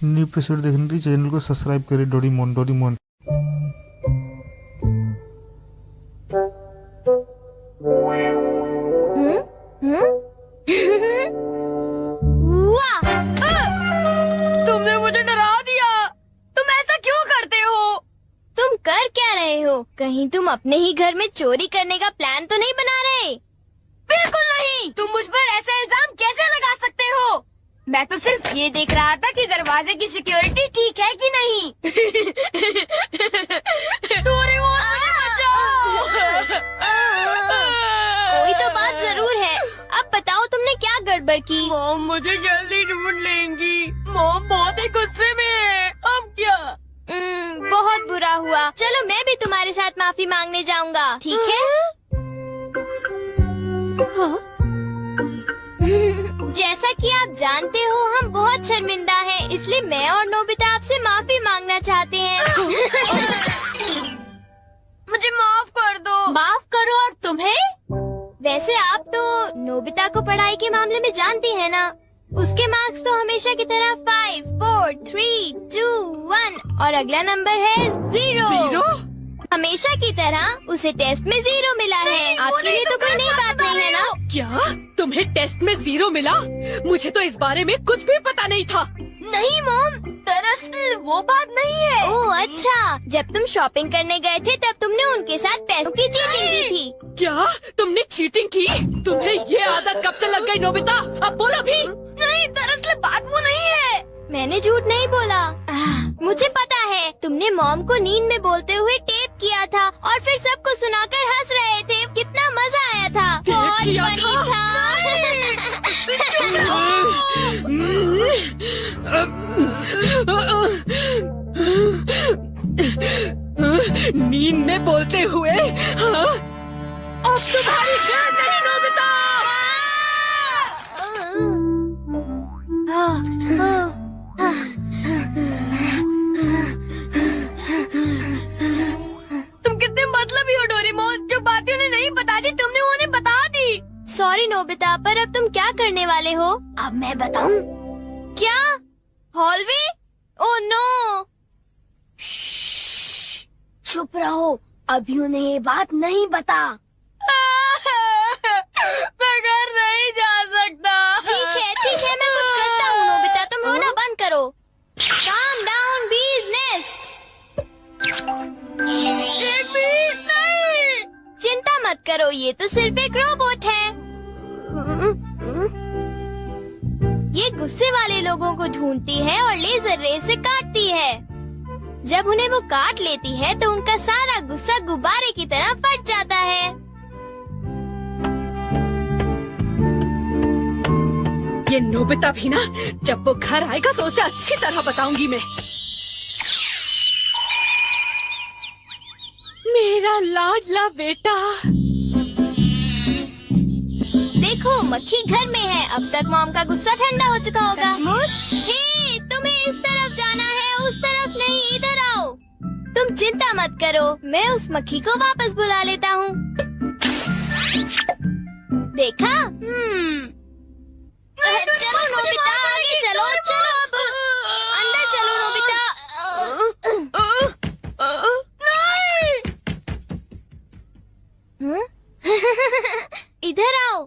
New episode देखने के लिए चैनल को सब्सक्राइब करें। Doraemon Doraemon. वाह! तुमने मुझे डरा दिया। तुम ऐसा क्यों करते हो? तुम कर क्या रहे हो? कहीं तुम अपने ही घर में चोरी करने का प्लान तो नहीं बना रहे? बिल्कुल नहीं। तुम मुझ पर ऐसा इल्जाम कैसे लगा सकते हो? मैं तो सिर्फ ये देख रहा था कि दरवाजे की सिक्योरिटी ठीक है कि नहीं। डोरेमोन, मुझे बचाओ। कोई तो बात जरूर है। अब बताओ तुमने क्या गड़बड़ की? मॉम मुझे जल्दी ढूंढ लेंगी। मॉम बहुत ही गुस्से में है। अब क्या? बहुत बुरा हुआ। चलो मैं भी तुम्हारे साथ माफी मांगने जाऊंगा, ठीक है? हाँ? जैसा कि आप जानते हो हम बहुत शर्मिंदा हैं, इसलिए मैं और नोबिता आपसे माफी मांगना चाहते हैं। मुझे माफ कर दो। माफ करो और तुम्हें? वैसे आप तो नोबिता को पढ़ाई के मामले में जानती हैं ना? उसके मार्क्स तो हमेशा की तरह 5, 4, 3, 2, 1 और अगला नंबर है 0। हमेशा की तरह उसे टेस्ट में 0 मिला है। आपके लिए तो कोई नई बात नहीं है ना? क्या तुम्हें टेस्ट में 0 मिला? मुझे तो इस बारे में कुछ भी पता नहीं था। नहीं मॉम, दरअसल वो बात नहीं है। ओह अच्छा, जब तुम शॉपिंग करने गए थे तब तुमने उनके साथ पैसों की चीटिंग की थी। क्या तुमने चीटिंग की? तुम्हें ये आदत कब से लग गई नोबिता? अब बोलो भी। नहीं, दरअसल बात वो नहीं है। मैंने झूठ नहीं बोला। मुझे पता है, तुमने मॉम को नींद में बोलते हुए टेप किया था और फिर सबको सुनाकर हंस रहे थे। कितना मजा आया था। बहुत किया फनी था। नींद में बोलते हुए? हाँ? अब तुम्हारी खैर नहीं नोबिता। तुम कितने मतलबी हो डोरेमोन। जो बातें उन्हें नहीं बता दी तुमने उन्हें बता दी। सॉरी नोबिता, पर अब तुम क्या करने वाले हो? अब मैं बताऊं? क्या? हॉलवे? Oh no. चुप रहो, अभी उन्हें ये बात नहीं बता। मैं घर नहीं जा सकता। ठीक है, मैं कुछ करता हूँ नोबिता, तुम रोना बंद करो। Calm down, bee's nest। एक बीज नहीं। चिंता मत करो, ये तो सिर्फ एक रोबोट है। ये गुस्से वाले लोगों को ढूंढती है और लेजर रे से काटती है। जब उन्हें वो काट लेती है तो उनका सारा गुस्सा गुब्बारे की तरह फट जाता है। ये नोबिता भी ना, जब वो घर आएगा तो उसे अच्छी तरह बताऊंगी मैं। मेरा लाडला बेटा। देखो मक्खी घर में है। अब तक मॉम का गुस्सा ठंडा हो चुका होगा। हे, तुम्हें इस तरफ जाना है, उस तरफ नहीं, इधर आओ। तुम चिंता मत करो, मैं उस मक्खी को वापस बुला लेता हूँ। देखा? चलो नोबिता, आगे चलो। अब अंदर चलो नोबिता। इधर आओ।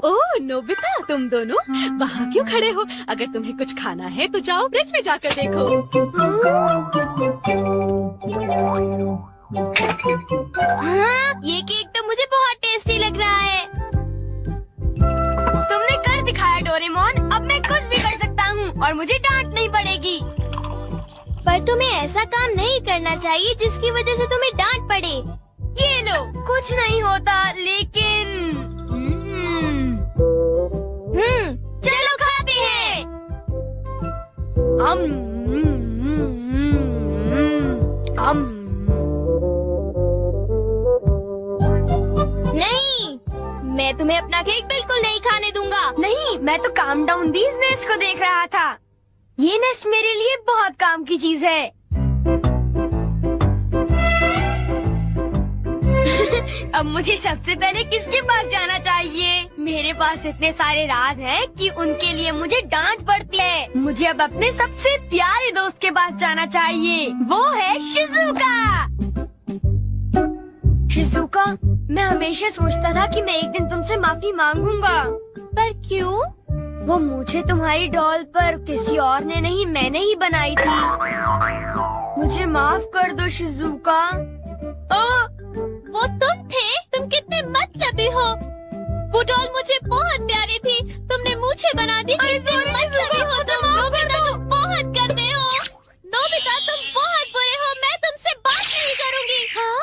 ओह नोबिता, तुम दोनों वहाँ क्यों खड़े हो? अगर तुम्हें कुछ खाना है तो जाओ ब्रिज में जाकर देखो। हाँ, ये केक तो मुझे बहुत टेस्टी लग रहा है। तुमने कर दिखाया डोरेमोन। अब मैं कुछ भी कर सकता हूँ और मुझे डांट नहीं पड़ेगी। पर तुम्हें ऐसा काम नहीं करना चाहिए जिसकी वजह से तुम्हें डांट पड़े। ये लो, कुछ नहीं होता, लेकिन चलो खाते हैं। नहीं, मैं तुम्हें अपना केक बिल्कुल नहीं खाने दूंगा। नहीं, मैं तो काम डाउन बिजनेस को देख रहा था। ये नेस्ट मेरे लिए बहुत काम की चीज है। अब मुझे सबसे पहले किसके पास जाना चाहिए? मेरे पास इतने सारे राज हैं कि उनके लिए मुझे डांट पड़ती है। मुझे अब अपने सबसे प्यारे दोस्त के पास जाना चाहिए। वो है शिज़ुका। शिज़ुका, मैं हमेशा सोचता था कि मैं एक दिन तुमसे माफी मांगूंगा, पर क्यों? वो मुझे तुम्हारी डॉल पर किसी और ने नहीं, मैंने ही बनाई थी। मुझे माफ कर दो शिज़ुका। वो तुम थे? तुम कितने मतलबी हो। वो डॉल मुझे बहुत प्यारी थी, तुमने मुझे बना दी। कितने मतलबी हो तुम। नोबिता, तुम बहुत गंदे हो। नोबिता, तुम बहुत बुरे हो। मैं तुमसे बात नहीं करूँगी। हाँ?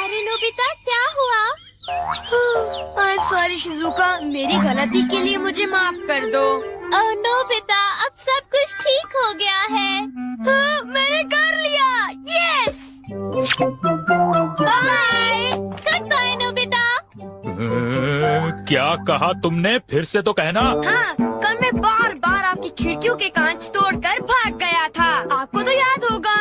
अरे नोबिता, क्या हुआ? आई एम सॉरी शिज़ुका, मेरी गलती के लिए मुझे माफ कर दो। नोबिता, अब सब कुछ ठीक हो गया है। हाँ, मैंने कर लिया। Yes. Bye. Goodbye Nobita. क्या कहा तुमने? फिर से तो कहना। हाँ, कल मैं बार बार आपकी खिड़कियों के कांच तोड़कर भाग गया था। आपको तो याद होगा।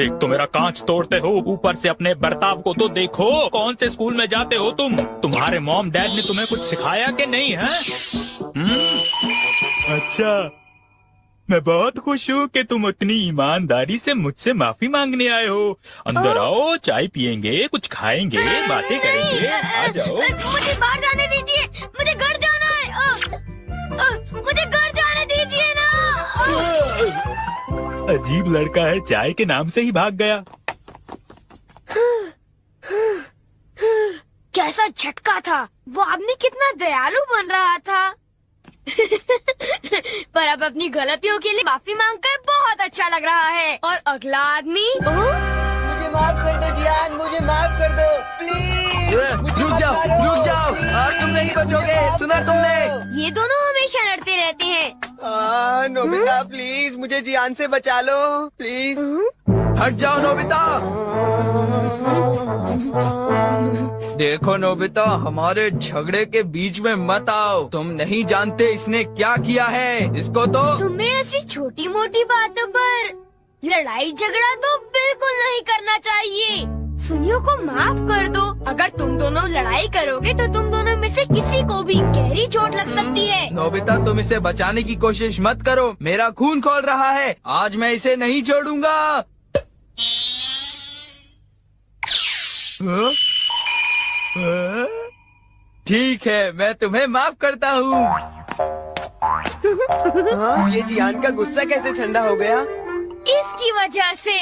एक तो मेरा कांच तोड़ते हो, ऊपर से अपने बर्ताव को तो देखो। कौन से स्कूल में जाते हो तुम? तुम्हारे मॉम डैड ने तुम्हें कुछ सिखाया कि नहीं है? अच्छा, मैं बहुत खुश हूँ कि तुम उतनी ईमानदारी से मुझझसे माफी मांगने आए हो। अंदर आओ, चाय पियेंगे, कुछ खाएंगे, बातें करेंगे। आ जाओ। मुझे बाहर जाने दीजिए, मुझे घर जाना है। मुझे घर जाने दीजिए ना। अजीब लड़का है, चाय के नाम से ही भाग गया। कैसा झटका था। वो आदमी कितना दयालु बन रहा था। पर अब अपनी गलतियों के लिए माफी मांगकर बहुत अच्छा लग रहा है। और अगला आदमी मुझे माफ कर दो जियान, मुझे माफ कर दो प्लीज। रुक जाओ, और तुम नहीं बचोगे। सुना तुमने? ये दोनों हमेशा लड़ते रहते हैं। नोबिता प्लीज मुझे जियान से बचा लो प्लीज। हट जाओ नोबिता। देखो नोबिता, हमारे झगड़े के बीच में मत आओ। तुम नहीं जानते इसने क्या किया है। इसको तो तुम्हें ऐसी छोटी मोटी बातों पर लड़ाई झगड़ा तो बिल्कुल नहीं करना चाहिए। सुनियो को माफ कर दो। अगर तुम दोनों लड़ाई करोगे तो तुम दोनों में से किसी को भी गहरी चोट लग सकती है। नोबिता, तुम इसे बचाने की कोशिश मत करो। मेरा खून खौल रहा है। आज मैं इसे नहीं छोड़ूंगा। ठीक है, मैं तुम्हें माफ करता हूँ। ये जियान का गुस्सा कैसे ठंडा हो गया? इसकी वजह से।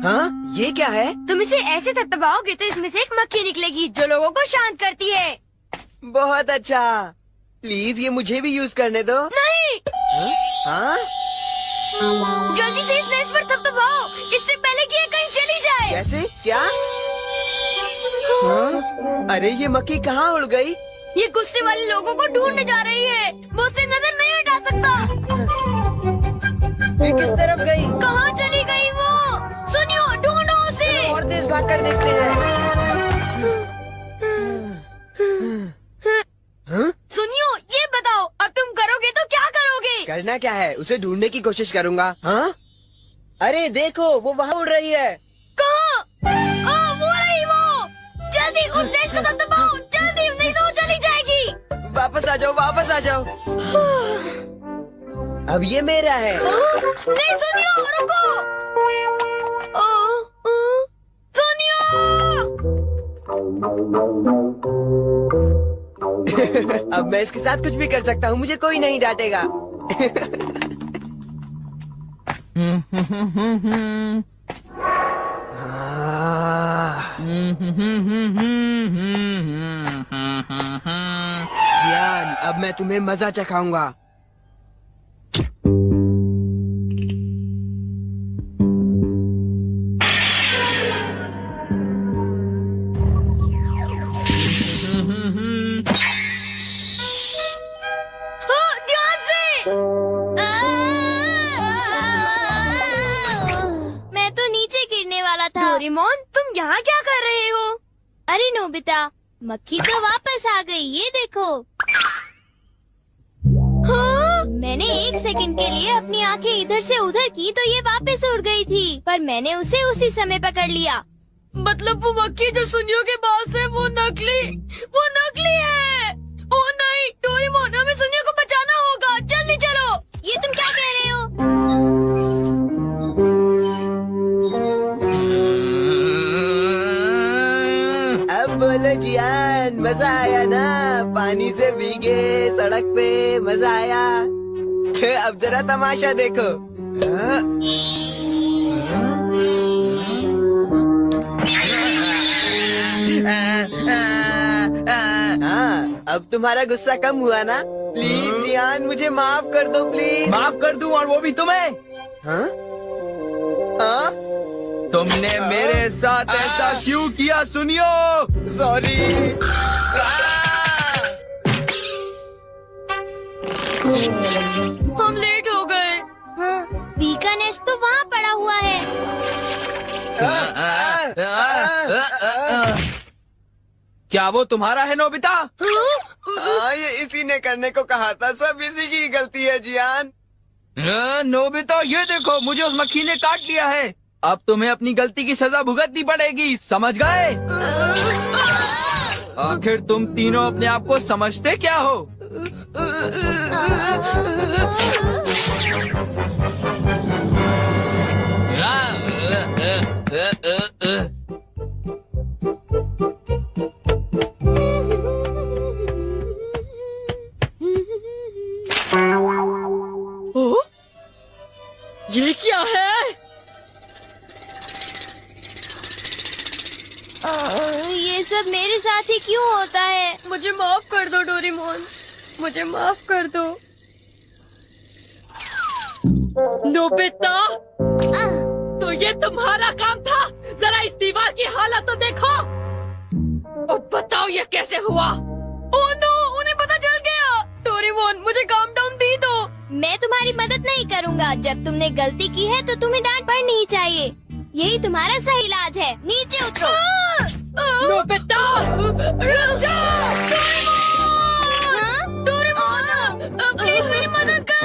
हाँ, ये क्या है? तुम इसे ऐसे थपथपाओगे तो इसमें से एक मक्खी निकलेगी जो लोगों को शांत करती है। बहुत अच्छा। प्लीज ये मुझे भी यूज करने दो। नहीं। हाँ? जल्दी से इस नेस्ट पर थपथपाओ, इससे पहले कि ये कहीं चली जाए। कैसे? क्या? हाँ? अरे ये मक्खी कहाँ उड़ गई? ये गुस्से वाले लोगों को ढूंढने जा रही है। वो उससे नजर नहीं हटा सकता। ये किस तरफ गई? कहाँ चली गई वो? सुनियो, ढूंढो उसे। और तेज भाग कर देखते हैं। हाँ? सुनियो, ये बताओ अब तुम करोगे तो क्या करोगे? करना क्या है? उसे ढूंढने की कोशिश करूंगा। हाँ? अरे देखो, वो वहाँ उड़ रही है। कहाँ? वो रही वो। जल्दी उस नेस्ट को दबाओ, जल्दी, नहीं तो वो चली जाएगी। वापस आ जाओ, वापस आ जाओ। अब ये मेरा है। नहीं सुनियो, रुको। सुनियो। अब मैं इसके साथ कुछ भी कर सकता हूँ, मुझे कोई नहीं डांटेगा। जियान, अब मैं तुम्हें मजा चखाऊंगा। ध्यान से। मैं तो नीचे गिरने वाला था। डोरेमोन, तुम यहाँ क्या कर रहे हो? अरे नोबिता, मक्खी तो वापस आ गई, ये देखो। मैंने 1 सेकंड के लिए अपनी आंखें इधर से उधर की तो ये वापस उड़ गई थी, पर मैंने उसे उसी समय पकड़ लिया। मतलब वो मक्खी जो सुनियो के पास है वो नकली है। ओ नहीं डोरेमोन, हमें सुनियो को बचाना होगा, जल्दी चलो। ये तुम क्या कह रहे हो? अब बोलो जियान, मजा आया ना? पानी से भीगे सड़क पे मजा आया। अब जरा तमाशा देखो। हाँ, अब तुम्हारा गुस्सा कम हुआ ना? प्लीज जियान, मुझे माफ कर दो प्लीज। माफ कर दूं, और वो भी तुम्हें? हाँ? हाँ? तुमने मेरे साथ ऐसा क्यों किया सुनियो? सॉरी। हम लेट हो गए। हाँ, बीका नेस्ट तो वहाँ पड़ा हुआ है। क्या वो तुम्हारा है नोबिता? ये इसी ने करने को कहा था, सब इसी की गलती है जियान। नोबिता ये देखो, मुझे उस मक्खी ने काट लिया है। अब तुम्हें अपनी गलती की सजा भुगतनी पड़ेगी, समझ गए? आखिर तुम तीनों अपने आप को समझते क्या हो? ओ? ये क्या है? ये सब मेरे साथ ही क्यों होता है? मुझे माफ कर दो डोरेमोन, मुझे माफ कर दो। नोबिता, तो ये तुम्हारा काम था? जरा इस दीवार की हालत तो देखो। अब बताओ ये कैसे हुआ? ओह नो, उन्हें पता चल गया। डोरेमोन, मुझे काम डाउन दी दो। मैं तुम्हारी मदद नहीं करूँगा। जब तुमने गलती की है तो तुम्हें डांट पड़नी ही चाहिए। यही तुम्हारा सही इलाज है। नीचे उतरो। नोबिता, रुक जाओ। हाँ? डोरेमोन, प्लीज मेरी मदद करो।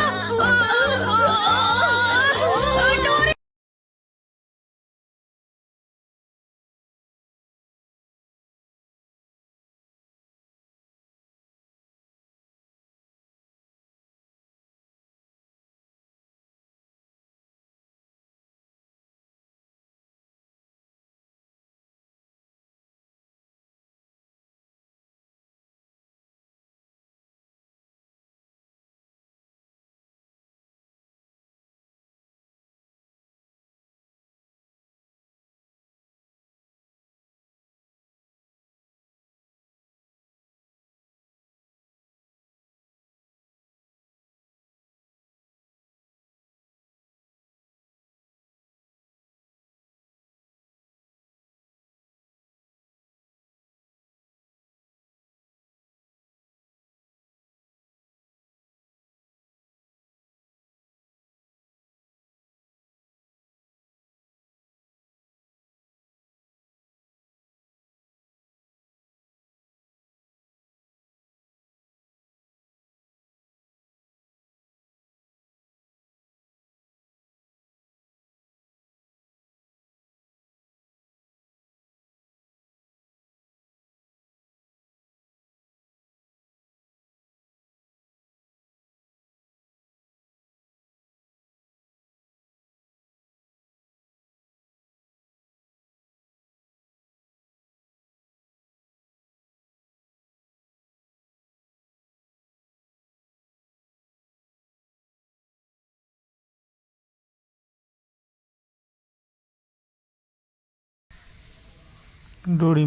डोरी